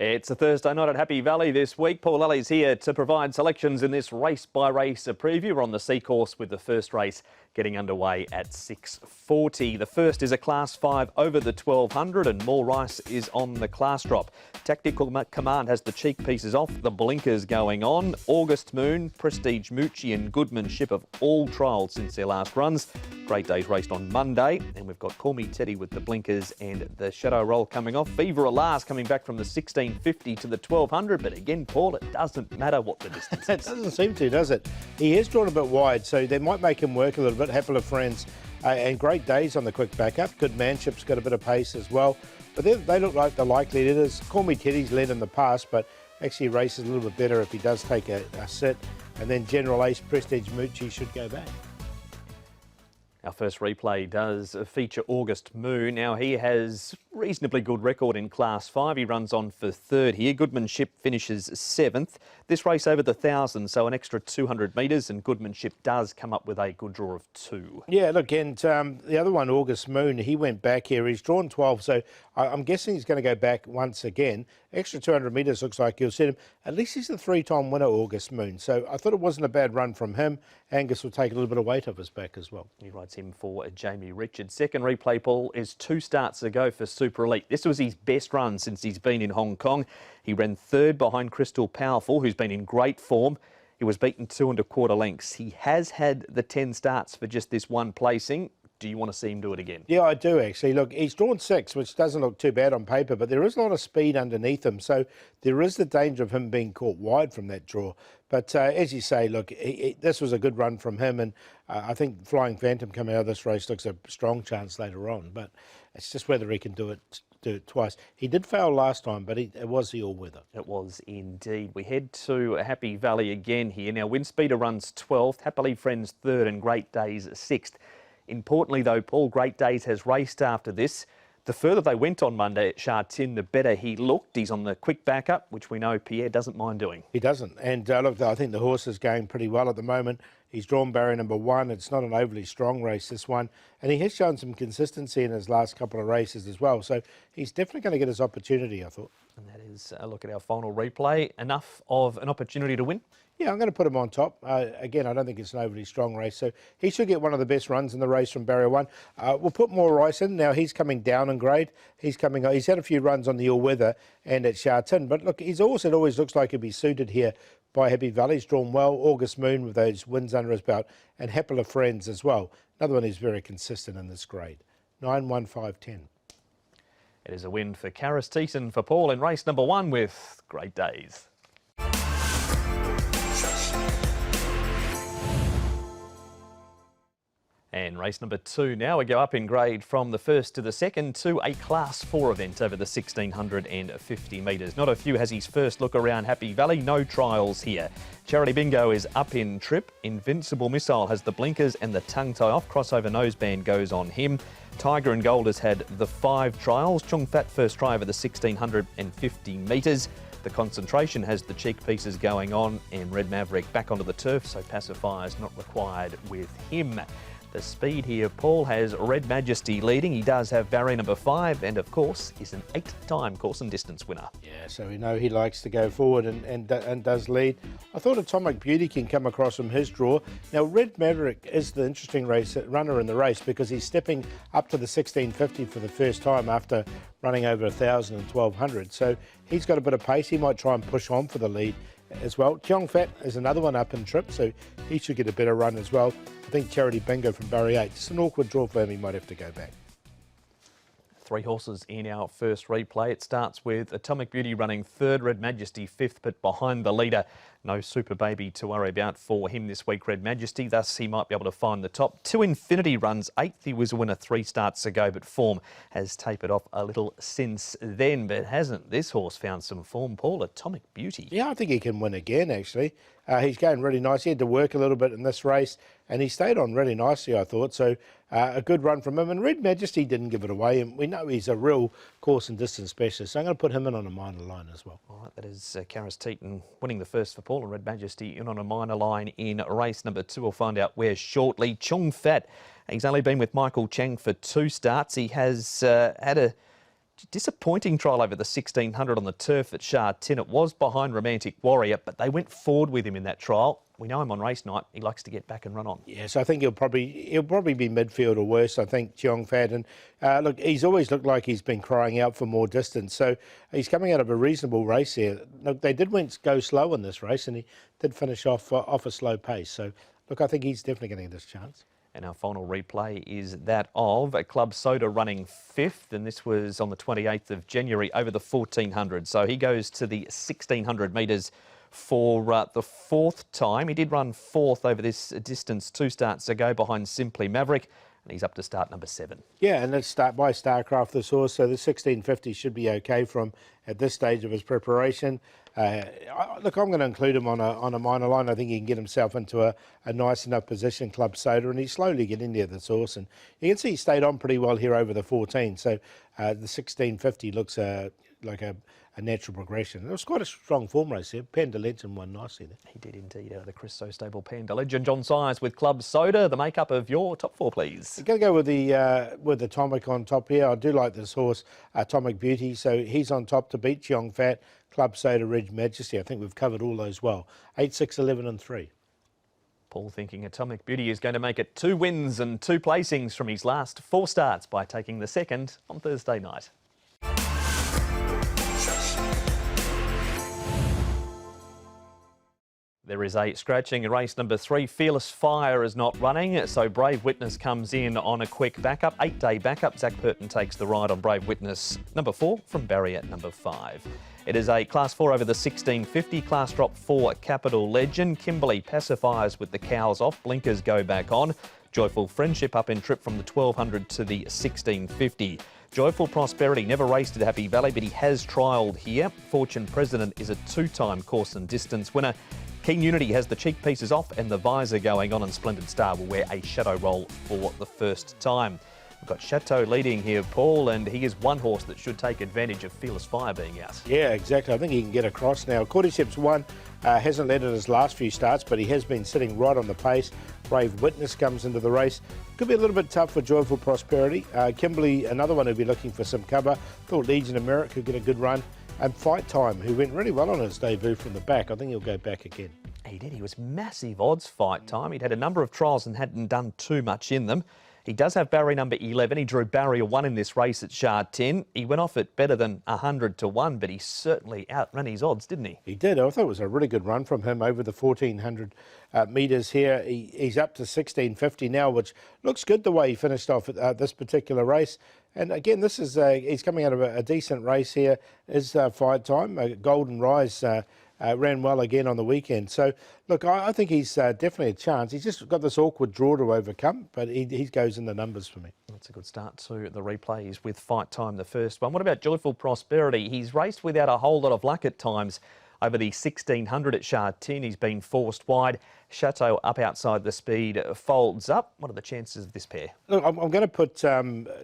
It's a Thursday night at Happy Valley this week. Paul Lally's here to provide selections in this race-by-race preview. We're on the C course with the first race getting underway at 6:40. The first is a Class 5 over the 1200 and More Rice is on the class drop. Tactical Command has the cheek pieces off, the blinkers going on. August Moon, Prestige Moochie and Goodmanship have all trialled since their last runs. Great Days raced on Monday, and we've got Call Me Teddy with the blinkers and the Shadow Roll coming off. Fever Alas coming back from the 1650 to the 1200, but again, Paul, it doesn't matter what the distance is. It doesn't seem to, does it? He is drawn a bit wide, so they might make him work a little bit. Happy Friends and Great Days on the quick backup. Good Manship's got a bit of pace as well, but they look like the likely leaders. Call Me Teddy's led in the past, but actually races a little bit better if he does take a sit, and then General Ace Prestige Moochie should go back. Our first replay does feature August Moon. Now, he has reasonably good record in Class 5. He runs on for third here. Goodmanship finishes 7th. This race over the 1,000, so an extra 200 metres, and Goodmanship does come up with a good draw of 2. Yeah, look, and the other one, August Moon, he went back here. He's drawn 12, so I'm guessing he's going to go back once again. Extra 200 metres looks like he'll set him. At least he's the 3-time winner, August Moon. So I thought it wasn't a bad run from him. Angus will take a little bit of weight off his back as well. He rides him for Jamie Richards. Second replay, Paul, is 2 starts ago for Super Elite. This was his best run since he's been in Hong Kong. He ran third behind Crystal Powerful, who's been in great form. He was beaten 2 1/4 lengths. He has had the 10 starts for just this one placing. Do you want to see him do it again? Yeah, I do actually. Look, he's drawn 6, which doesn't look too bad on paper, but there is a lot of speed underneath him, so there is the danger of him being caught wide from that draw. But as you say, look, this was a good run from him, and I think Flying Phantom coming out of this race looks a strong chance later on, but it's just whether he can do it twice. He did fail last time, but it was the all-weather. It was indeed. We head to Happy Valley again here. Now, Windspeeder runs 12th, Happily Friends 3rd and Great Days 6th. Importantly, though, Paul, Great Days has raced after this. The further they went on Monday at Sha Tin, the better he looked. He's on the quick backup, which we know Pierre doesn't mind doing. He doesn't. And look, I think the horse is going pretty well at the moment. He's drawn barrier number 1. It's not an overly strong race, this one. And he has shown some consistency in his last couple of races as well. So he's definitely going to get his opportunity, I thought. And that is a look at our final replay. Enough of an opportunity to win? Yeah, I'm going to put him on top. Again, I don't think it's an overly strong race, so he should get one of the best runs in the race from barrier 1. We'll put More Rice in. Now, he's coming down in grade. He's had a few runs on the all-weather and at Sha Tin, but look, it always looks like he'd be suited here by Happy Valley. He's drawn well. August Moon with those wins under his belt, and Happier Friends as well. Another one who's very consistent in this grade. 9, 1, 5, 10. It is a win for Karis Teeson for Paul in race number 1 with Great Days. And race number 2 now, we go up in grade from the 1st to the 2nd to a Class 4 event over the 1650 metres. Not a few has his first look around Happy Valley, no trials here. Charity Bingo is up in trip. Invincible Missile has the blinkers and the tongue tie off. Crossover noseband goes on him. Tiger and Gold has had the 5 trials. Chung Fat first try over the 1650 metres. The Concentration has the cheek pieces going on, and Red Maverick back onto the turf, so pacifiers not required with him. The speed here, Paul, has Red Majesty leading. He does have barrier number 5 and, of course, is an 8-time course and distance winner. Yeah, so we know he likes to go forward and does lead. I thought Atomic Beauty can come across from his draw. Now, Red Maverick is the interesting runner in the race because he's stepping up to the 1650 for the first time after running over 1,000 and 1,200. So he's got a bit of pace. He might try and push on for the lead as well. Chung Fat is another one up in trip, so he should get a better run as well. I think Charity Bingo from barrier 8. Just an awkward draw for him. He might have to go back. 3 horses in our first replay. It starts with Atomic Beauty running 3rd, Red Majesty 5th, but behind the leader. No Super Baby to worry about for him this week, Red Majesty. Thus, he might be able to find the top. 2 Infinity runs 8th. He was a winner 3 starts ago, but form has tapered off a little since then. But hasn't this horse found some form, Paul? Atomic Beauty. Yeah, I think he can win again, actually. He's going really nice. He had to work a little bit in this race, and he stayed on really nicely, I thought. So a good run from him. And Red Majesty didn't give it away, and we know he's a real course and distance specialist. So I'm going to put him in on a minor line as well. All right, that is Karis Teeson winning the first for Paul, and Red Majesty in on a minor line in race number 2. We'll find out where shortly. Chung Fat, he's only been with Michael Chang for 2 starts. He has had a Disappointing trial over the 1600 on the turf at Shah 10. It was behind Romantic Warrior, but they went forward with him in that trial. We know him on race night. He likes to get back and run on. Yes, I think he'll probably be midfield or worse. I think Cheong Fat, and look, he's always looked like he's been crying out for more distance. So he's coming out of a reasonable race here. Look, they did go slow in this race, and he did finish off a slow pace. So look, I think he's definitely going to get his chance. And our final replay is that of a Club Soda running 5th, and this was on the 28th of January over the 1400. So he goes to the 1600 metres for the 4th time. He did run 4th over this distance 2 starts ago behind Simply Maverick, and he's up to start number 7. Yeah, and let's start by Starcraft, this horse. So the 1650 should be okay for him at this stage of his preparation. Look, I'm going to include him on a minor line. I think he can get himself into a nice enough position, Club Soda, and he's slowly getting there, this horse. And you can see he stayed on pretty well here over the 14. So the 1650 looks like a natural progression. It was quite a strong form race here. Panda Legend won nicely there. He did indeed, out of the Chris So stable Panda Legend. John Sires with Club Soda. The makeup of your top 4, please. I'm going to go with the Atomic on top here. I do like this horse, Atomic Beauty. So he's on top to beat Cheong Fat, Club Soda, Ridge Majesty. I think we've covered all those well. 8, 6, 11 and 3. Paul thinking Atomic Beauty is going to make it 2 wins and 2 placings from his last 4 starts by taking the 2nd on Thursday night. There is a scratching in race number 3. Fearless Fire is not running, so Brave Witness comes in on a quick backup. 8-day backup. Zach Purton takes the ride on Brave Witness, number 4, from barrier number 5. It is a Class 4 over the 1650. Class drop 4, Capital Legend. Kimberley pacifiers with the cows off. Blinkers go back on. Joyful Friendship up in trip from the 1200 to the 1650. Joyful Prosperity never raced at Happy Valley, but he has trialled here. Fortune President is a 2-time course and distance winner. Keen Unity has the cheek pieces off and the visor going on, and Splendid Star will wear a shadow roll for the first time. We've got Chateau leading here, Paul, and he is one horse that should take advantage of Fearless Fire being out. Yeah, exactly. I think he can get across now. Cordyceps won, hasn't led in his last few starts, but he has been sitting right on the pace. Brave Witness comes into the race. Could be a little bit tough for Joyful Prosperity. Kimberley, another one who'll be looking for some cover. Thought Legion of Merit could get a good run. And Fight Time, who went really well on his debut from the back. I think he'll go back again. He did. He was massive odds Fight Time. He'd had a number of trials and hadn't done too much in them. He does have barrier number 11. He drew barrier 1 in this race at Shah 10. He went off at better than 100 to 1, but he certainly outran his odds, didn't he? He did. I thought it was a really good run from him over the 1400 metres here. He's up to 1650 now, which looks good the way he finished off at this particular race. And again, this is he's coming out of a decent race here. Is Fight Time. Golden Rise ran well again on the weekend. So, look, I think he's definitely a chance. He's just got this awkward draw to overcome, but he goes in the numbers for me. That's a good start to the replays with Fight Time, the first one. What about Joyful Prosperity? He's raced without a whole lot of luck at times. Over the 1600 at Shah 10, he's been forced wide. Chateau up outside the speed, folds up. What are the chances of this pair? Look, I'm going to put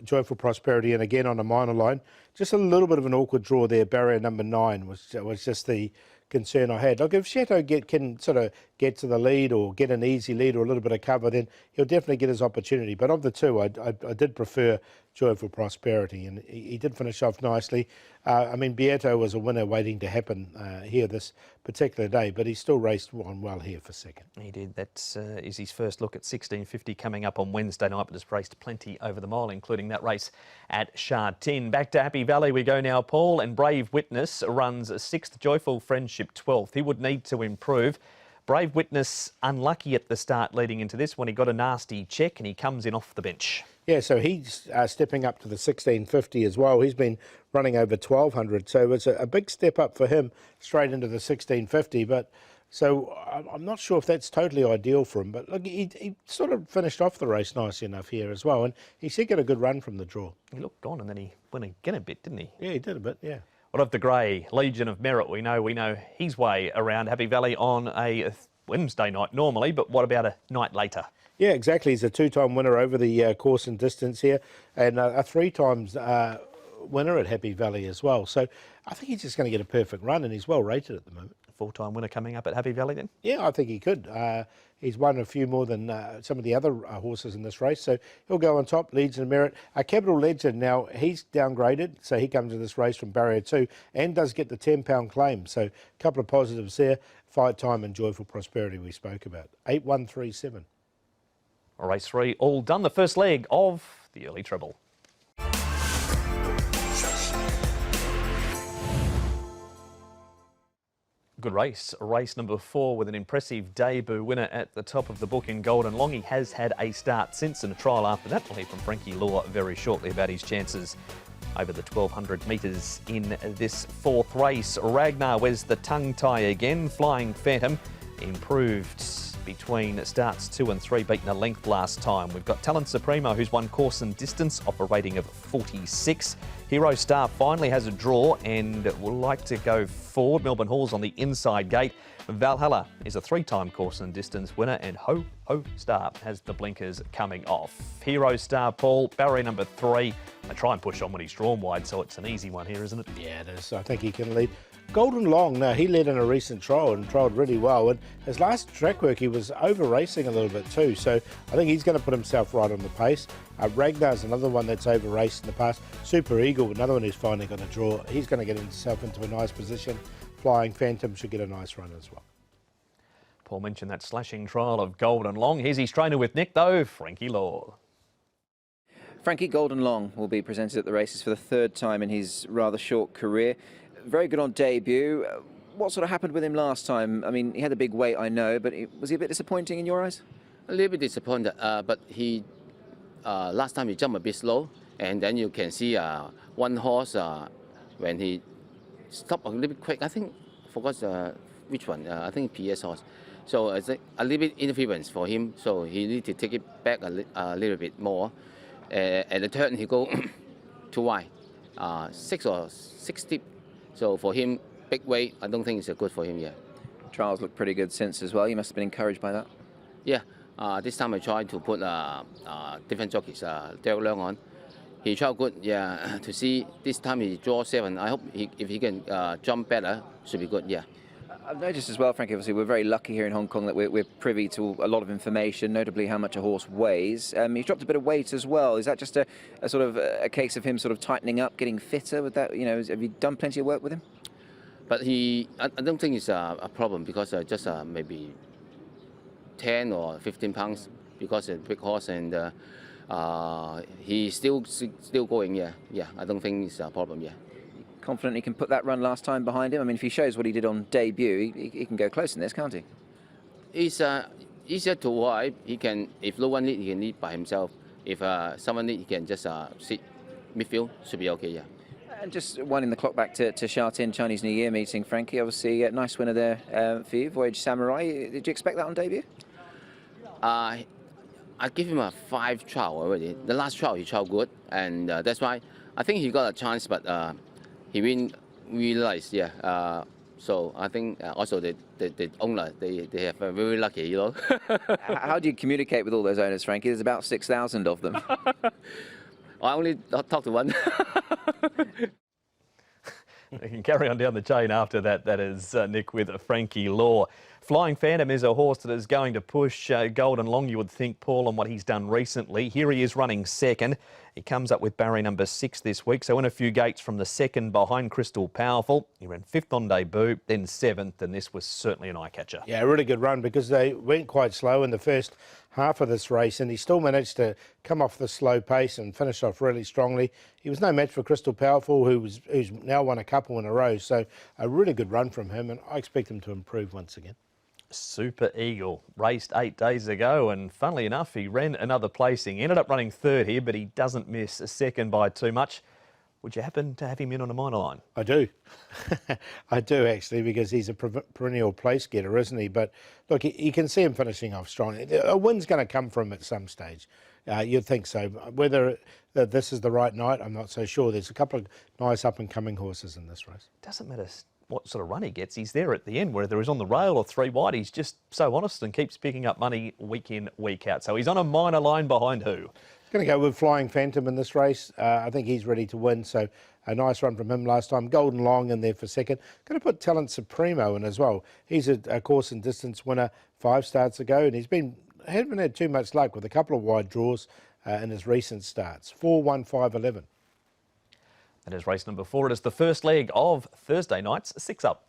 Joyful Prosperity in again on a minor line. Just a little bit of an awkward draw there. Barrier number 9 was just the concern I had. Look, if Chateau can sort of get to the lead or get an easy lead or a little bit of cover, then he'll definitely get his opportunity. But of the two, I did prefer Joyful Prosperity, and he did finish off nicely. I mean, Beato was a winner waiting to happen here this particular day, but he still raced on well here for second. He did. That is his first look at 1650 coming up on Wednesday night, but has raced plenty over the mile, including that race at Shah 10. Back to Happy Valley we go now, Paul, and Brave Witness runs 6th, Joyful Friendship 12th. He would need to improve. Brave Witness unlucky at the start leading into this when he got a nasty check and he comes in off the bench. Yeah, so he's stepping up to the 1650 as well. He's been running over 1200, so it's a big step up for him straight into the 1650. But so I'm not sure if that's totally ideal for him. But look, he sort of finished off the race nicely enough here as well, and he should get a good run from the draw. He looked gone and then he went again a bit, didn't he? Yeah, he did a bit, yeah. What of the grey, Legion of Merit? We know his way around Happy Valley on a Wednesday night normally, but what about a night later? Yeah, exactly. He's a 2-time winner over the course and distance here, and a 3 times winner at Happy Valley as well. So I think he's just going to get a perfect run, and he's well rated at the moment. Four-time winner coming up at Happy Valley then? Yeah, I think he could. He's won a few more than some of the other horses in this race, so he'll go on top, leads in merit. Capital Legend, now he's downgraded, so he comes to this race from barrier 2 and does get the £10 claim, so a couple of positives there. Fight Time and Joyful Prosperity we spoke about. 8137. Race 3 all done, the first leg of the early treble. Good race. Race number 4 with an impressive debut winner at the top of the book in Golden Long. He has had a start since and a trial after that. We'll hear from Frankie Law very shortly about his chances over the 1200 metres in this 4th race. Ragnar wears the tongue tie again. Flying Phantom improved between starts 2 and 3, beaten a length last time. We've got Talent Supremo, who's won course and distance off a rating of 46. Hero Star finally has a draw and will like to go forward. Melbourne Hall's on the inside gate. Valhalla is a 3-time course and distance winner, and Ho Ho Star has the blinkers coming off. Hero Star Paul, barrier number 3. They try and push on when he's drawn wide, so it's an easy one here, isn't it? Yeah, it is. I think he can lead. Golden Long, now he led in a recent trial and trialled really well, and his last track work he was over racing a little bit too, so I think he's going to put himself right on the pace. Ragnar's another one that's over raced in the past. Super Eagle, another one who's finally got a draw. He's going to get himself into a nice position. Flying Phantom should get a nice run as well. Paul mentioned that slashing trial of Golden Long. Here's his trainer with Nick though, Frankie Law. Frankie, Golden Long will be presented at the races for the 3rd time in his rather short career. Very good on debut. What sort of happened with him last time? I mean, he had a big weight, I know, but was he a bit disappointing in your eyes? A little bit disappointed, but he last time he jumped a bit slow, and then you can see one horse when he stopped a little bit quick. I think I forgot which one. I think PS horse. So it's a little bit interference for him. So he need to take it back a little bit more. At the turn he go too wide, 6 or 6 deep. So for him, big weight, I don't think it's good for him yet. Trials look pretty good since as well. You must have been encouraged by that. Yeah, this time I tried to put different jockeys, Derek Leung on. He tried good, yeah, to see this time he draw 7. I hope if he can jump better, should be good, yeah. I've noticed as well, Frankie, obviously we're very lucky here in Hong Kong that we're privy to a lot of information, notably how much a horse weighs. He's dropped a bit of weight as well. Is that just a sort of a case of him sort of tightening up, getting fitter with that? You know, have you done plenty of work with him? But I don't think it's a problem because just maybe 10 or 15 pounds because it's a big horse and he's still going, yeah. I don't think it's a problem, yeah. Confident he can put that run last time behind him? I mean, if he shows what he did on debut, he can go close in this, can't he? It's easier to ride. He can, if no one lead, he can lead by himself. If someone lead, he can just sit midfield. Should be okay, yeah. And just winding the clock back to Sha Tin Chinese New Year meeting, Frankie. Obviously, a nice winner there for you, Voyage Samurai. Did you expect that on debut? I give him a 5 trial already. The last trial he tried good, and that's why I think he got a chance, but he didn't realize, yeah. So I think also the owner, they have very lucky, you know. How do you communicate with all those owners, Frankie? There's about 6,000 of them. I only talk to one. We can carry on down the chain after that. That is Nick with Frankie Law. Flying Phantom is a horse that is going to push Golden Long, you would think, Paul, on what he's done recently. Here he is running 2nd. He comes up with barrier number 6 this week, so in a few gates from the 2nd behind Crystal Powerful. He ran 5th on debut, then 7th, and this was certainly an eye-catcher. Yeah, a really good run because they went quite slow in the first half of this race and he still managed to come off the slow pace and finish off really strongly. He was no match for Crystal Powerful, who's now won a couple in a row, so a really good run from him, and I expect him to improve once again. Super Eagle raced 8 days ago, and funnily enough, he ran another placing. Ended up running 3rd here, but he doesn't miss a 2nd by too much. Would you happen to have him in on a minor line? I do. I do, actually, because he's a perennial place getter, isn't he? But look, you can see him finishing off strong. A win's going to come from him at some stage. You'd think so. Whether this is the right night, I'm not so sure. There's a couple of nice up-and-coming horses in this race. Doesn't matter what sort of run he gets. He's there at the end, whether he's on the rail or 3 wide. He's just so honest and keeps picking up money week in, week out. So he's on a minor line behind who? Going to go with Flying Phantom in this race. I think he's ready to win, so a nice run from him last time. Golden Long in there for second. Going to put Talent Supremo in as well. He's a course and distance winner 5 starts ago, and hadn't had too much luck with a couple of wide draws in his recent starts. 4, 1, 5, 11. That is race number 4. It is the first leg of Thursday night's 6 Up.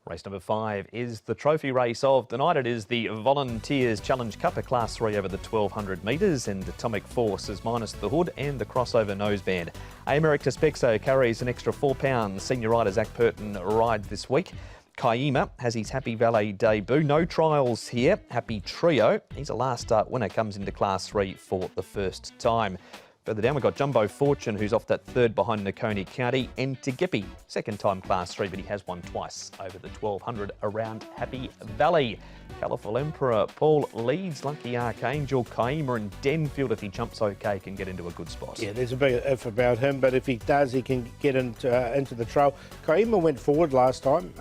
Race number 5 is the trophy race of the night. It is the Volunteers Challenge Cup, a Class 3 over the 1200 metres, and Atomic Force is minus the hood and the crossover noseband. Americus Spexo carries an extra £4. Senior rider Zach Purton ride this week. Kaima has his Happy Valley debut. No trials here. Happy Trio. He's a last start winner, comes into Class 3 for the first time. Further down, we've got Jumbo Fortune, who's off that third behind Nakoni County, and Tegipi, second time Class 3, but he has won twice over the 1200 around Happy Valley. Colourful Emperor Paul leads. Lucky Archangel, Kaima and Denfield, if he jumps okay, can get into a good spot. Yeah, there's a big if about him, but if he does, he can get into the trail. Kaima went forward last time,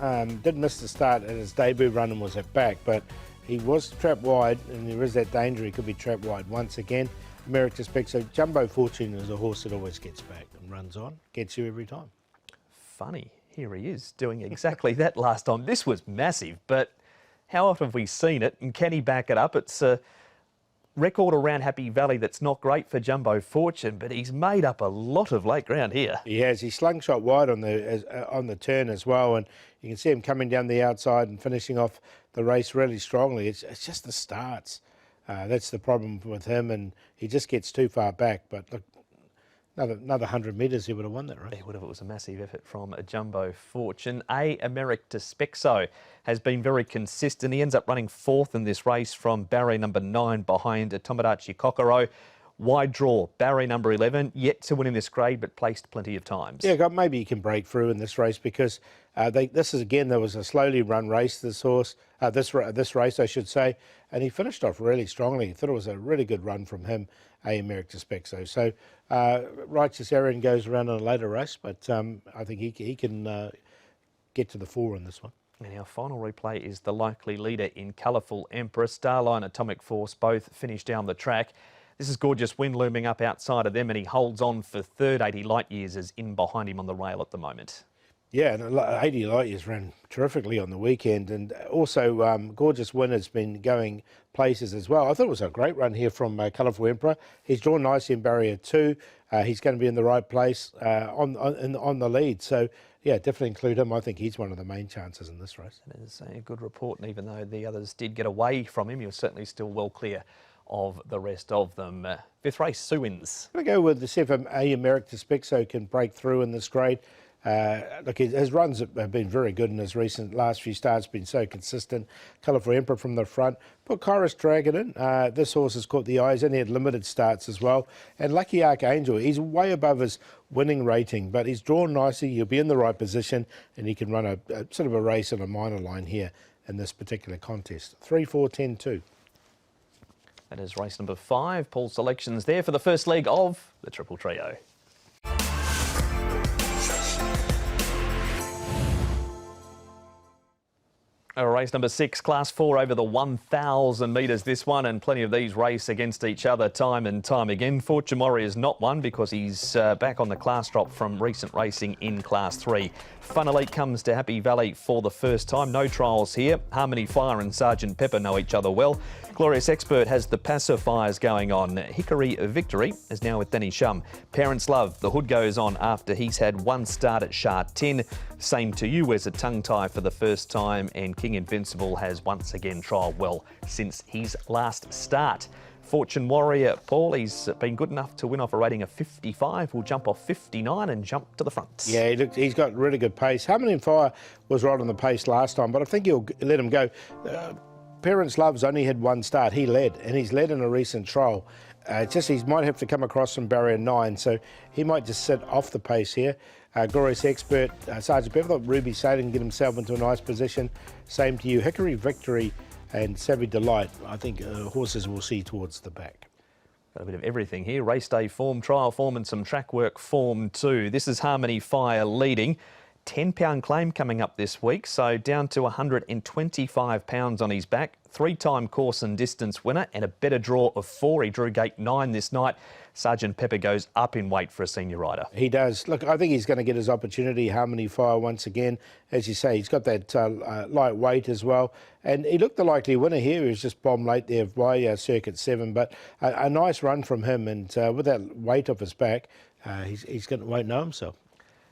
did miss the start at his debut run and was at back, but he was trapped wide, and there is that danger he could be trapped wide once again. Emeritus Beck. So Jumbo Fortune is a horse that always gets back and runs on, gets you every time. Funny, here he is doing exactly that last time. This was massive, but how often have we seen it, and can he back it up? It's a record around Happy Valley that's not great for Jumbo Fortune, but he's made up a lot of late ground here. He has. He slingshot wide on the turn as well, and you can see him coming down the outside and finishing off the race really strongly. It's just the starts. That's the problem with him, and he just gets too far back. But look, another 100 metres, he would have won that race. He would have. It was a massive effort from a Jumbo Fortune. Emeritus Spexo has been very consistent. He ends up running 4th in this race from barrier number 9 behind Tomodachi Kokoro. Wide draw, barrier number 11, yet to win in this grade, but placed plenty of times. Yeah, maybe he can break through in this race because there was a slowly run race, this race, I should say, and he finished off really strongly. I thought it was a really good run from him, Emeritus Spexo. So Righteous Arian goes around in a later race, but I think he can get to the fore in this one. And our final replay is the likely leader in Colourful Emperor. Starline, Atomic Force both finished down the track. This is Gorgeous Wind looming up outside of them, and he holds on for third. 80 Light Years is in behind him on the rail at the moment. Yeah, and 80 Light Years ran terrifically on the weekend, and also Gorgeous Wind has been going places as well. I thought it was a great run here from Colourful Emperor. He's drawn nicely in barrier 2. He's going to be in the right place on the lead. So, yeah, definitely include him. I think he's one of the main chances in this race. It is a good report, and even though the others did get away from him, he was certainly still well clear of the rest of them. 5th race, Sue wins. I'm going to go with the 7 Emeritus Spexo can break through in this grade. Look, his runs have been very good in his last few starts, been so consistent. Colourful Emperor from the front. Put Chorus Dragon in. This horse has caught the eyes, only had limited starts as well. And Lucky Archangel, he's way above his winning rating, but he's drawn nicely. He'll be in the right position, and he can run a sort of a race on a minor line here in this particular contest. 3, 4, 10, 2. That is race number 5. Paul's selections there for the first leg of the Triple Trio. Race number 6, Class 4 over the 1,000 metres this one, and plenty of these race against each other time and time again. Fortune Warrior's not one because he's back on the class drop from recent racing in Class 3. Fun Elite comes to Happy Valley for the first time. No trials here. Harmony Fire and Sergeant Pepper know each other well. Glorious Expert has the pacifiers going on. Hickory Victory is now with Danny Shum. Parents Love, the hood goes on after he's had one start at Shah 10. Same to You wears a tongue tie for the first time, and King Invincible has once again trialled well since his last start. Fortune Warrior Paul, he's been good enough to win off a rating of 55. Will jump off 59 and jump to the front. Yeah, he's got really good pace. Harmony Fire was right on the pace last time, but I think he'll let him go. Parents Love's only had one start. He led, and he's led in a recent trial. He might have to come across from barrier 9, so he might just sit off the pace here. Glorious Expert, Sergeant Pepper, Ruby Sailing get himself into a nice position. Same to You. Hickory Victory and Savvy Delight, I think horses will see towards the back. Got a bit of everything here. Race day form, trial form and some track work form too. This is Harmony Fire leading. £10 claim coming up this week, so down to £125 on his back. 3-time course and distance winner and a better draw of 4. He drew gate 9 this night. Sergeant Pepper goes up in weight for a senior rider. He does. Look, I think he's going to get his opportunity. Harmony Fire once again. As you say, he's got that light weight as well. And he looked the likely winner here. He was just bombed late there by Circuit 7. But a nice run from him. And with that weight off his back, won't know himself.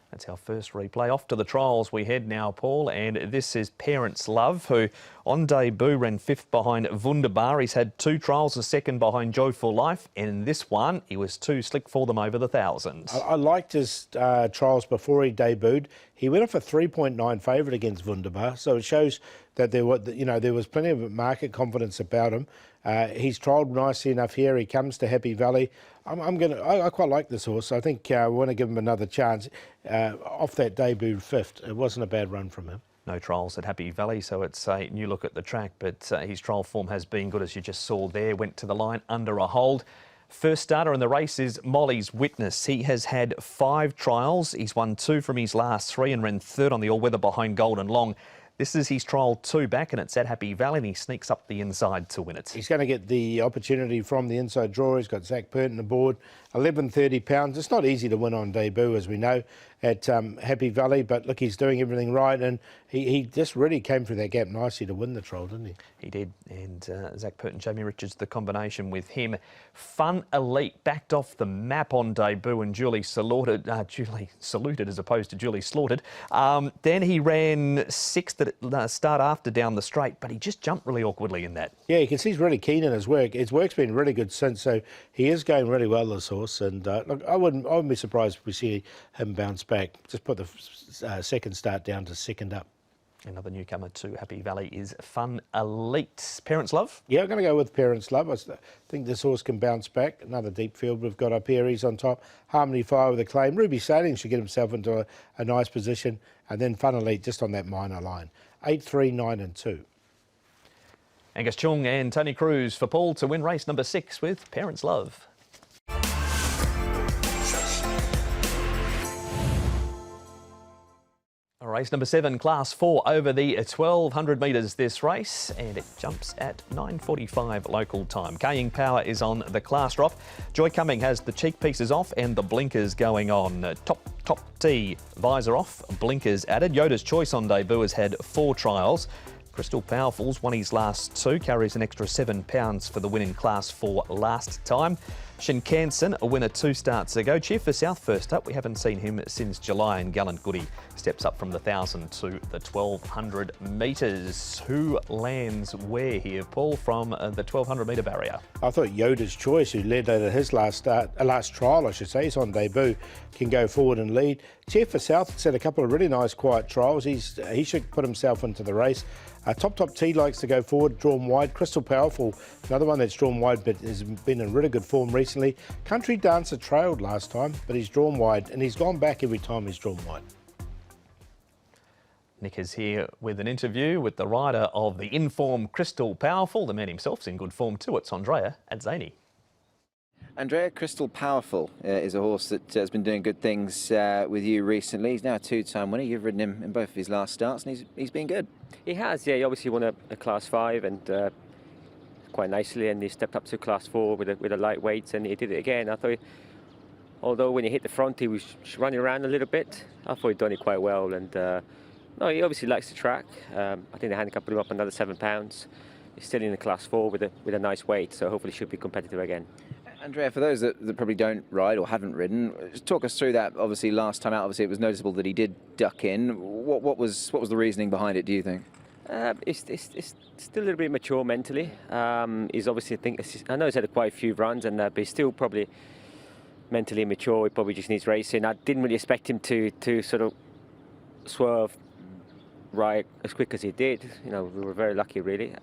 That's our first replay. Off to the trials we head now, Paul, and this is Parents Love, who on debut ran 5th behind Wunderbar. He's had 2 trials, a second behind Joyful Life, and in this one, he was too slick for them over the 1,000. I liked his trials before he debuted. He went off a 3.9 favourite against Wunderbar, so it shows that there was plenty of market confidence about him. He's trialled nicely enough here. He comes to Happy Valley. I quite like this horse. I think I want to give him another chance. Off that debut 5th, it wasn't a bad run from him. No trials at Happy Valley, so it's a new look at the track, but his trial form has been good, as you just saw there. Went to the line under a hold. First starter in the race is Molly's Witness. He has had 5 trials. He's won 2 from his last 3 and ran 3rd on the all-weather behind Golden Long. This is his trial 2 back, and it's at Happy Valley, and he sneaks up the inside to win it. He's going to get the opportunity from the inside draw. He's got Zach Purton aboard, £11.30. It's not easy to win on debut, as we know, at Happy Valley, but look, he's doing everything right, and he just really came through that gap nicely to win the trial, didn't he? He did, and Zach Purton, Jamie Richards, the combination with him. Fun Elite backed off the map on debut and duly saluted as opposed to duly slaughtered. Then he ran 6th at the start after down the straight, but he just jumped really awkwardly in that. Yeah, you can see he's really keen in his work. His work's been really good since, so he is going really well, this horse. And look, I wouldn't be surprised if we see him bounce back. Just put the second start down to second up. Another newcomer to Happy Valley is Fun Elite. Parents Love? Yeah, I'm going to go with Parents Love. I think this horse can bounce back. Another deep field we've got up here. He's on top. Harmony Fire with a claim. Ruby Sailing should get himself into a nice position. And then Fun Elite just on that minor line. 8, 3, 9 and 2. Angus Chung and Tony Cruz for Paul to win race number 6 with Parents Love. Race number 7, Class 4 over the 1,200 metres this race, and it jumps at 9:45 local time. Kaying Power is on the class drop. Joy Cumming has the cheek pieces off and the blinkers going on. Top T, visor off, blinkers added. Yoda's Choice on debut has had 4 trials. Crystal Powerful's won his last 2, carries an extra £7 for the win in Class 4 last time. Shinkansen, a winner 2 starts ago. Cheer for South first up. We haven't seen him since July, and Gallant Goody steps up from the 1,000 to the 1,200 metres. Who lands where here, Paul, from the 1,200 metre barrier? I thought Yoda's Choice, who led at his last trial, I should say, he's on debut, can go forward and lead. Cheer for South has had a couple of really nice quiet trials. He should put himself into the race. Top T likes to go forward, drawn wide. Crystal Powerful, another one that's drawn wide but has been in really good form recently. Country Dancer trailed last time, but he's drawn wide, and he's gone back every time he's drawn wide. Nick is here with an interview with the rider of the in-form Crystal Powerful. The man himself's in good form too. It's Andrea Adzani. Andrea, Crystal Powerful is a horse that has been doing good things with you recently. He's now a 2-time winner. You've ridden him in both of his last starts, and he's been good. He has, yeah. He obviously won a Class 5 and quite nicely, and he stepped up to Class 4 with a lightweight, and he did it again. I thought, although when he hit the front, he was running around a little bit. I thought he'd done it quite well, and no, he obviously likes the track. I think the handicap put him up another £7. He's still in the Class 4 with a nice weight, so hopefully should be competitive again. Andrea, for those that probably don't ride or haven't ridden, just talk us through that. Obviously, last time out, it was noticeable that he did duck in. What was the reasoning behind it, do you think? It's still a little bit mature mentally. He's obviously, I know he's had quite a few runs, but he's still probably mentally immature. He probably just needs racing. I didn't really expect him to sort of swerve right as quick as he did. You know, we were very lucky, really.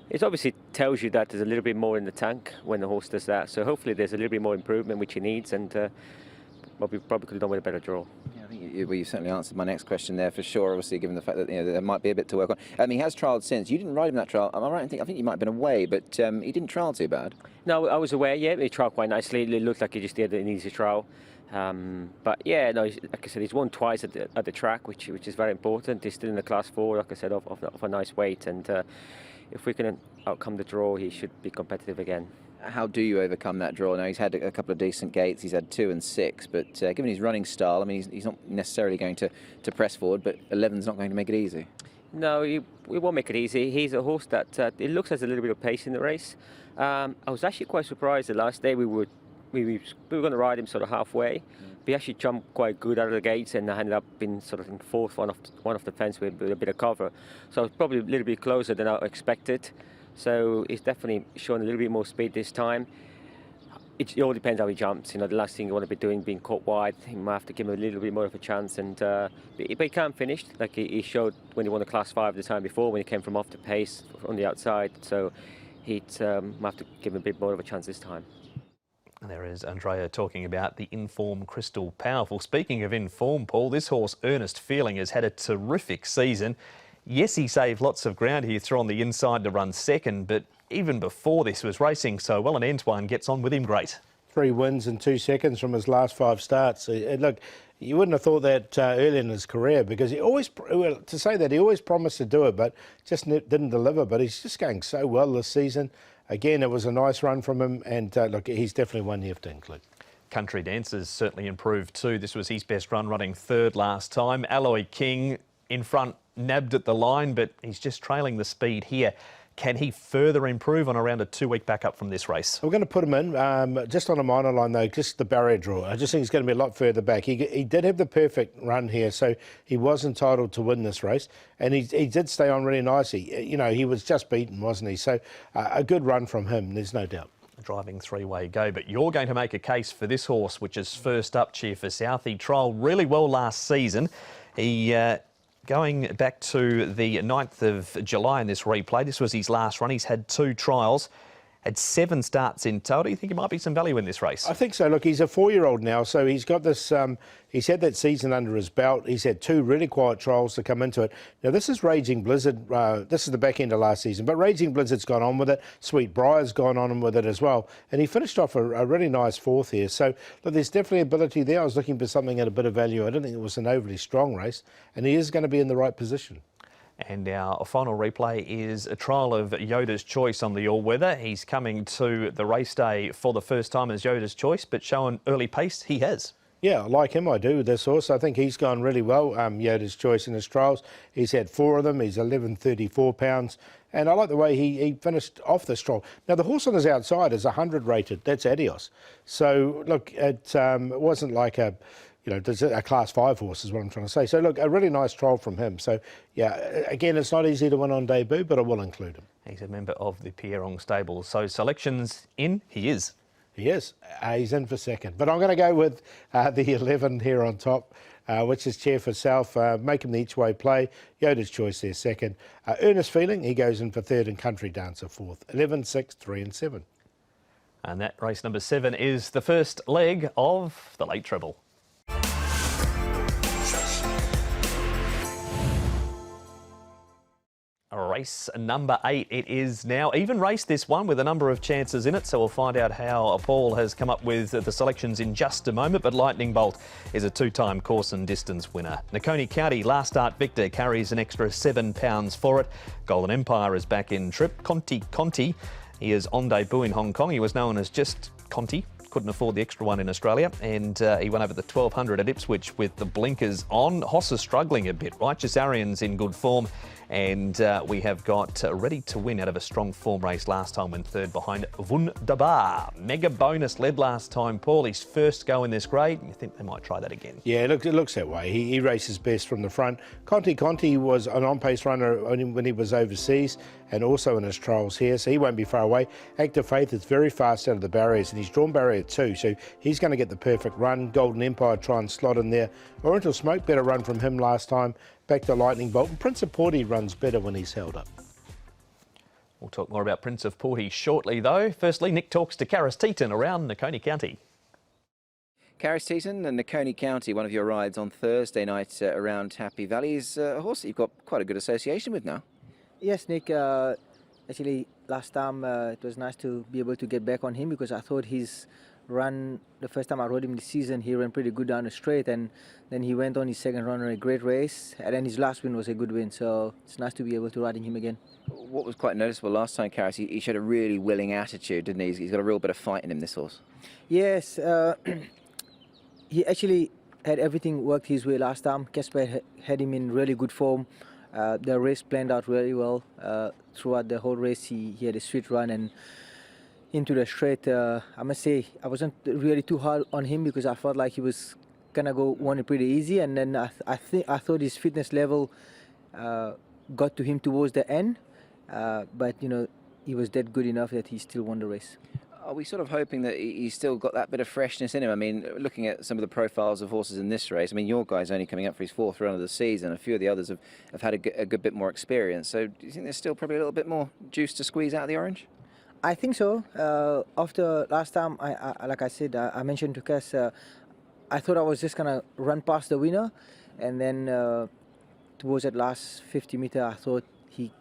It obviously tells you that there's a little bit more in the tank when the horse does that. So hopefully there's a little bit more improvement which he needs, and we probably could have done with a better draw. Yeah, I think you certainly answered my next question there for sure. Obviously, given the fact that there might be a bit to work on. He has trialled since. You didn't ride him that trial. Am I right? I think you might have been away, but he didn't trial too bad. No, I was aware. Yeah, he trialled quite nicely. It looked like he just did an easy trial. But yeah, no, like I said, he's won twice at the track, which is very important. He's still in the Class 4, like I said, of a nice weight, and if we can outcome the draw, he should be competitive again. How do you overcome that draw? Now, he's had a couple of decent gates. He's had 2 and 6, but given his running style, I mean, he's not necessarily going to press forward, but 11's not going to make it easy. No, we won't make it easy. He's a horse that it looks has a little bit of pace in the race. I was actually quite surprised the last day we were going to ride him sort of halfway. But he actually jumped quite good out of the gates, and I ended up being sort of in fourth, one of the fence with a bit of cover. So it's probably a little bit closer than I expected. So he's definitely showing a little bit more speed this time. It all depends how he jumps. You know, the last thing you want to be doing, being caught wide, you might have to give him a little bit more of a chance. And but he can't finish, like he showed when he won the Class 5 the time before, when he came from off the pace on the outside. So he'd might have to give him a bit more of a chance this time. And there is Andrea talking about the Inform Crystal Powerful. Speaking of Inform, Paul, this horse, Earnest Feeling, has had a terrific season. Yes, he saved lots of ground here through on the inside to run second, but even before this was racing so well, and Antoine gets on with him great. 3 wins in 2 seconds from his last 5 starts. Look, you wouldn't have thought that early in his career, because he always, well, to say that, he always promised to do it, but just didn't deliver. But he's just going so well this season. Again, it was a nice run from him, and look, he's definitely one you have to include. Country Dancers certainly improved too. This was his best run, running third last time. Alloy King in front, nabbed at the line, but he's just trailing the speed here. Can he further improve on around a 2-week backup from this race? We're going to put him in, just on a minor line though, just the barrier draw. I just think he's going to be a lot further back. He did have the perfect run here, so he was entitled to win this race, and he did stay on really nicely. You know, he was just beaten, wasn't he? So a good run from him, there's no doubt. Driving 3-way go, but you're going to make a case for this horse, which is first up, Cheer for South. He trialled really well last season. He going back to the 9th of July in this replay. This was his last run. He's had 2 trials, had 7 starts in total. You think there might be some value in this race? I think so. Look, he's a 4-year-old now, so he's got this, he's had that season under his belt. He's had 2 really quiet trials to come into it. Now, this is Raging Blizzard. This is the back end of last season, but Raging Blizzard's gone on with it. Sweet Briar's gone on with it as well. And he finished off a really nice 4th here. So, look, there's definitely ability there. I was looking for something at a bit of value. I didn't think it was an overly strong race, and he is going to be in the right position. And our final replay is a trial of Yoda's Choice on the all-weather. He's coming to the race day for the first time as Yoda's Choice, but showing early pace he has. Yeah, I like him, I do, with this horse. I think he's gone really well, Yoda's Choice, in his trials. He's had 4 of them. He's 11.34 pounds. And I like the way he finished off this trial. Now, the horse on his outside is 100 rated. That's Adios. So, look, it wasn't like a Class 5 horse is what I'm trying to say. So, look, a really nice trial from him. So, yeah, again, it's not easy to win on debut, but I will include him. He's a member of the Pierrong stable. So, selections in, he is. He is. He's in for second. But I'm going to go with the 11 here on top, which is Cheer for South. Make him the each-way play. Yoda's Choice there second. Earnest Feeling, he goes in for third, and Country Dancer fourth. 11, 6, 3 and 7. And that race number 7 is the first leg of the late treble. Race number 8 it is now. Even race, this one, with a number of chances in it, so we'll find out how Paul has come up with the selections in just a moment. But Lightning Bolt is a 2-time course and distance winner. Nakoni County, last start victor, carries an extra £7 for it. Golden Empire is back in trip. Conti, he is on debut in Hong Kong. He was known as just Conti. Couldn't afford the extra one in Australia, and he went over the 1200 at Ipswich with the blinkers on. Hoss is struggling a bit. Righteous Arian's in good form, and we have got Ready to Win out of a strong form race last time, when third behind Wunderbar. Mega Bonus led last time, Paul. His first go in this grade. You think they might try that again? Yeah, it looks that way. He races best from the front. Conti was an on-pace runner when he was overseas, and also in his trials here, so he won't be far away. Active Faith is very fast out of the barriers, and he's drawn barrier 2, so he's going to get the perfect run. Golden Empire try and slot in there. Oriental Smoke, better run from him last time. Back to Lightning Bolt. And Prince of Porty runs better when he's held up. We'll talk more about Prince of Porty shortly, though. Firstly, Nick talks to Karis Teeton around Nakoni County. Karis Teeton and Nakoni County, one of your rides on Thursday night around Happy Valley, is a horse that you've got quite a good association with now. Yes, Nick. Actually, last time it was nice to be able to get back on him, because I thought his run the first time I rode him this season. He ran pretty good down the straight, and then he went on his second run on a great race, and then his last win was a good win. So it's nice to be able to ride him again. What was quite noticeable last time, Karis, he showed a really willing attitude, didn't he? He's got a real bit of fight in him, this horse. Yes, he actually had everything worked his way last time. Casper had him in really good form. The race planned out really well. Throughout the whole race, he had a sweet run, and into the straight, I must say, I wasn't really too hard on him because I felt like he was gonna go one pretty easy, and then I thought his fitness level got to him towards the end, but you know, he was that good enough that he still won the race. Are we sort of hoping that he's still got that bit of freshness in him? I mean, looking at some of the profiles of horses in this race, I mean, your guy's only coming up for his 4th run of the season. A few of the others have had a good bit more experience. So do you think there's still probably a little bit more juice to squeeze out of the orange? I think so. After last time, like I said, I mentioned to Cass, I thought I was just going to run past the winner. And then towards that last 50 meter, I thought he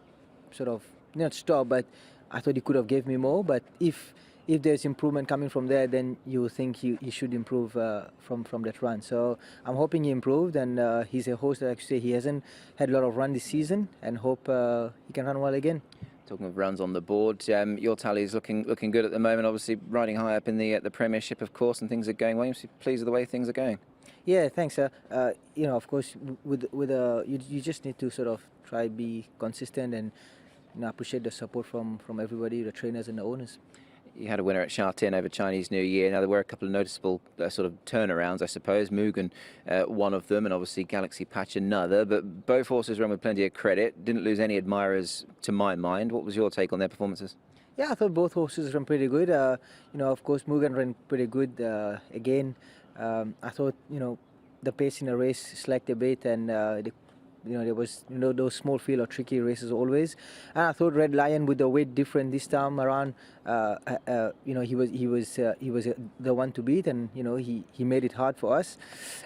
sort of, not stopped, but I thought he could have gave me more. But if there's improvement coming from there, then you think he should improve from that run. So I'm hoping he improved, and he's a horse that I say he hasn't had a lot of run this season, and hope he can run well again. Talking of runs on the board, your tally is looking good at the moment. Obviously, riding high up in the Premiership, of course, and things are going well. You're pleased with the way things are going. Yeah, thanks. You know, of course, you just need to sort of try be consistent and appreciate the support from everybody, the trainers and the owners. You had a winner at Sha Tin over Chinese New Year. Now, there were a couple of noticeable sort of turnarounds, I suppose. Mugen, one of them, and obviously Galaxy Patch another. But both horses ran with plenty of credit. Didn't lose any admirers, to my mind. What was your take on their performances? Yeah, I thought both horses ran pretty good. You know, of course, Mugen ran pretty good again. I thought, you know, the pace in the race slacked a bit, and you know, there was, you know, those small field or tricky races always. And I thought Red Lion, with the weight different this time around, you know, he was the one to beat, and you know, he made it hard for us.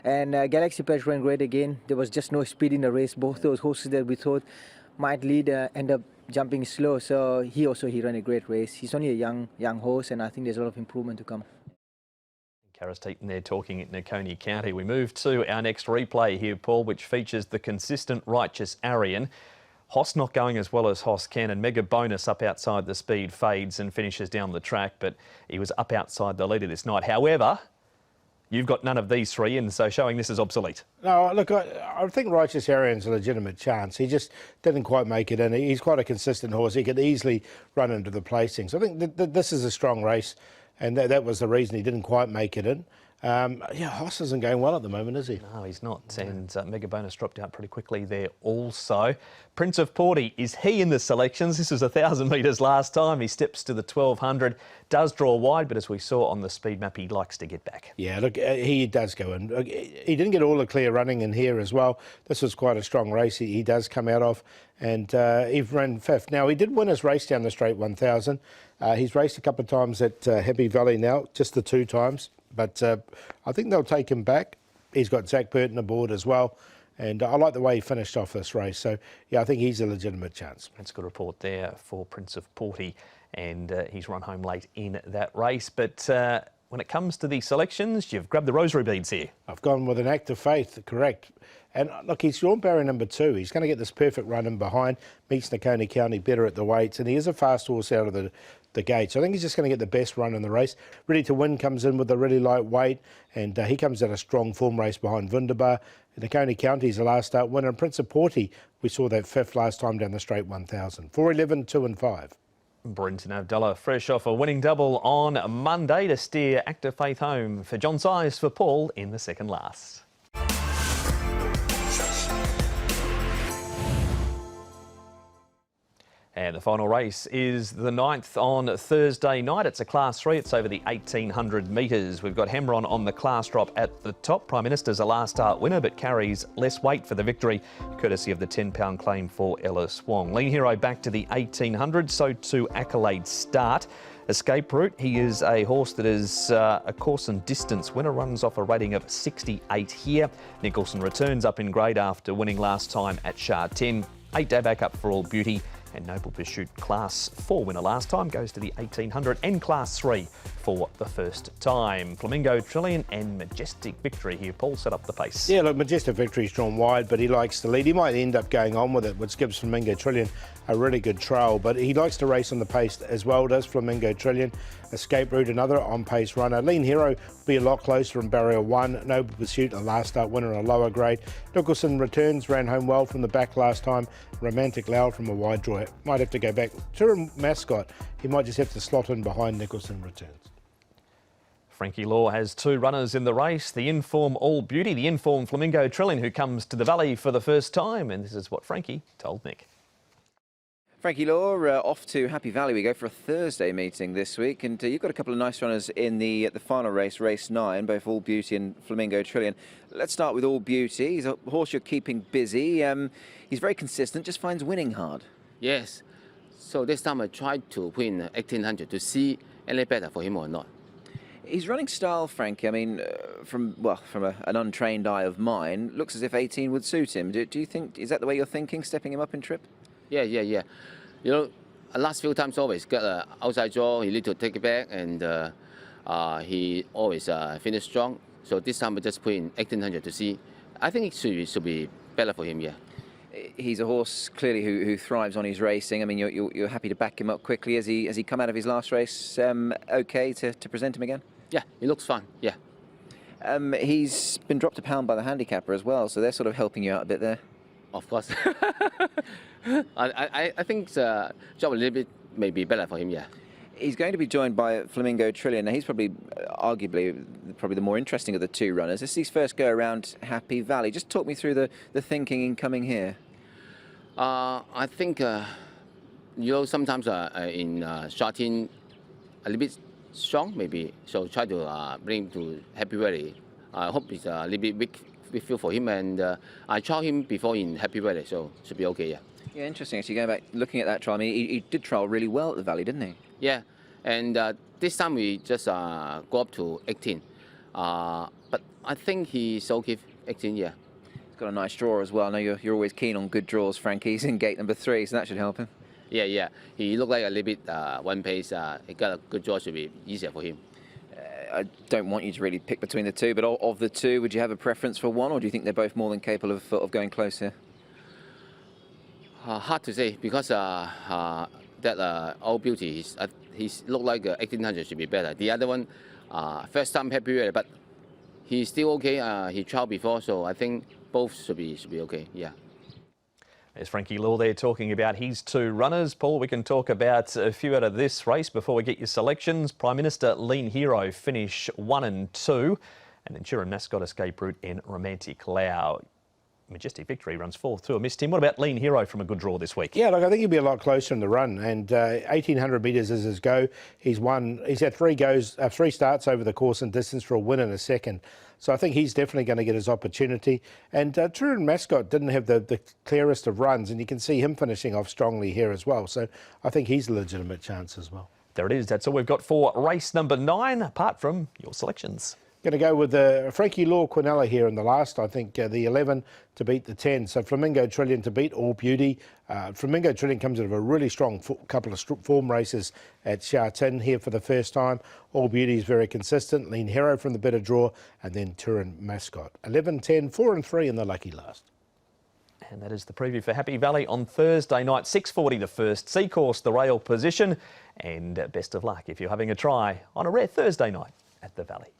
And Galaxy Patch ran great again. There was just no speed in the race. Both those horses that we thought might lead end up jumping slow. So he ran a great race. He's only a young horse, and I think there's a lot of improvement to come. Karis Teaton there talking at Nakonia County. We move to our next replay here, Paul, which features the consistent Righteous Arian. Hoss not going as well as Hoss can, and Mega Bonus up outside the speed fades and finishes down the track, but he was up outside the leader this night. However, you've got none of these three, and so showing this is obsolete. No, look, I think Righteous Arian's a legitimate chance. He just didn't quite make it in. He's quite a consistent horse. He could easily run into the placings. I think this is a strong race, and that was the reason he didn't quite make it in. Yeah, Hoss isn't going well at the moment, is he? No, he's not. And Mega Bonus dropped out pretty quickly there also. Prince of Porty, is he in the selections? This was 1,000 metres last time. He steps to the 1,200, does draw wide, but as we saw on the speed map, he likes to get back. Yeah, look, he does go in. He didn't get all the clear running in here as well. This was quite a strong race he does come out of, and he ran 5th. Now, he did win his race down the straight 1,000. He's raced a couple of times at Happy Valley now, just the 2 times. But I think they'll take him back. He's got Zach Burton aboard as well. And I like the way he finished off this race. So, yeah, I think he's a legitimate chance. That's a good report there for Prince of Porty. And he's run home late in that race. But when it comes to the selections, you've grabbed the rosary beads here. I've gone with an act of faith, correct. And look, he's drawn barrier number 2. He's going to get this perfect run in behind. Meets Nakonia County better at the weights. And he is a fast horse out of the gate. So I think he's just going to get the best run in the race. Ready to Win comes in with a really light weight, and he comes at a strong form race behind Wunderbar. Nakonia County is the last start winner, and Prince of Porty, we saw that 5th last time down the straight 1,000. 4-11, 2 and 5. Brenton Avdulla fresh off a winning double on Monday to steer Active Faith home for John Size for Paul in the second last. And the final race is the 9th on Thursday night. It's a Class 3. It's over the 1,800 metres. We've got Hemron on the class drop at the top. Prime Minister's a last start winner, but carries less weight for the victory, courtesy of the £10 claim for Ellis Wong. Lean Hero back to the 1,800, so to Accolade Start. Escape Route, he is a horse that is a course and distance winner, runs off a rating of 68 here. Nicholson returns up in grade after winning last time at Sha Tin. 8-day back up for All Beauty. And Noble Pursuit Class 4 winner last time goes to the 1800 and Class 3 for the first time. Flamingo Trillion and Majestic Victory here. Paul set up the pace. Yeah, look, Majestic Victory's drawn wide, but he likes to lead. He might end up going on with it, which gives Flamingo Trillion a really good trail, but he likes to race on the pace as well, does Flamingo Trillion. Escape Route, another on-pace runner. Lean Hero will be a lot closer in Barrier 1. Noble Pursuit, a last start winner in a lower grade. Nicholson returns, ran home well from the back last time. Romantic Loud from a wide draw. Might have to go back. Turin Mascot, he might just have to slot in behind Nicholson returns. Frankie Law has two runners in the race. The in-form All Beauty, the in-form Flamingo Trillion, who comes to the Valley for the first time. And this is what Frankie told Nick. Frankie Law, off to Happy Valley we go for a Thursday meeting this week, and you've got a couple of nice runners in the final race, race 9, both All Beauty and Flamingo Trillion. Let's start with All Beauty. He's a horse you're keeping busy. He's very consistent, just finds winning hard. Yes. So this time I tried to put in 1800 to see any better for him or not. His running style, Frankie, I mean, from an untrained eye of mine, looks as if 18 would suit him. Do you think, is that the way you're thinking, stepping him up in trip? Yeah. You know, last few times always get an outside draw, he need to take it back, and he always finish strong. So this time we just put in 1800 to see. I think it should be better for him, yeah. He's a horse clearly who thrives on his racing. I mean, you're happy to back him up quickly. Has he come out of his last race okay to present him again? Yeah, he looks fine, yeah. He's been dropped a pound by the handicapper as well, so they're sort of helping you out a bit there. Of course. I think the job a little bit may be better for him, yeah. He's going to be joined by Flamingo Trillion. Now, he's probably, arguably, the more interesting of the two runners. This is his first go around Happy Valley. Just talk me through the thinking in coming here. I think, you know, sometimes in starting a little bit strong, maybe. So try to bring him to Happy Valley. I hope it's a little bit weak feel for him, and I tried him before in Happy Valley, so should be okay, yeah. Yeah, interesting. Actually, going back, looking at that trial, I mean, he did trial really well at the Valley, didn't he? Yeah, and this time we just go up to 18. But I think he's okay 18, yeah. He's got a nice draw as well. I know you're always keen on good draws, Frankie. He's in gate number 3, so that should help him. Yeah. He looked like a little bit one pace. He got a good draw, should be easier for him. I don't want you to really pick between the two, but of the two, would you have a preference for one, or do you think they're both more than capable of going close here? Hard to say, because that All Beauty, he's looked like 1800 should be better. The other one, first time Happy Valley, but he's still okay. He tried before, so I think both should be okay. Yeah. There's Frankie Law there talking about his two runners. Paul, we can talk about a few out of this race before we get your selections. Prime Minister Lean Hero finish 1 and 2, and then Turin Mascot, Escape Route and Romantic Loud. Majestic Victory runs 4th too. I missed him. What about Lean Hero from a good draw this week? Yeah, look, I think he'll be a lot closer in the run, and 1800 metres is his go. He's had 3 starts over the course and distance for a win and a second. So I think he's definitely going to get his opportunity. And Turin Mascot didn't have the clearest of runs, and you can see him finishing off strongly here as well. So I think he's a legitimate chance as well. There it is. That's all we've got for race number 9, apart from your selections. Going to go with Frankie Law Quinella here in the last. I think the 11 to beat the 10. So Flamingo Trillion to beat All Beauty. Flamingo Trillion comes out of a really strong couple of form races at Sha Tin here for the first time. All Beauty is very consistent. Lean Hero from the better draw, and then Turin Mascot. 11, 10, 4 and 3 in the lucky last. And that is the preview for Happy Valley on Thursday night, 6:40 the first. Seacourse, the rail position. And best of luck if you're having a try on a rare Thursday night at the Valley.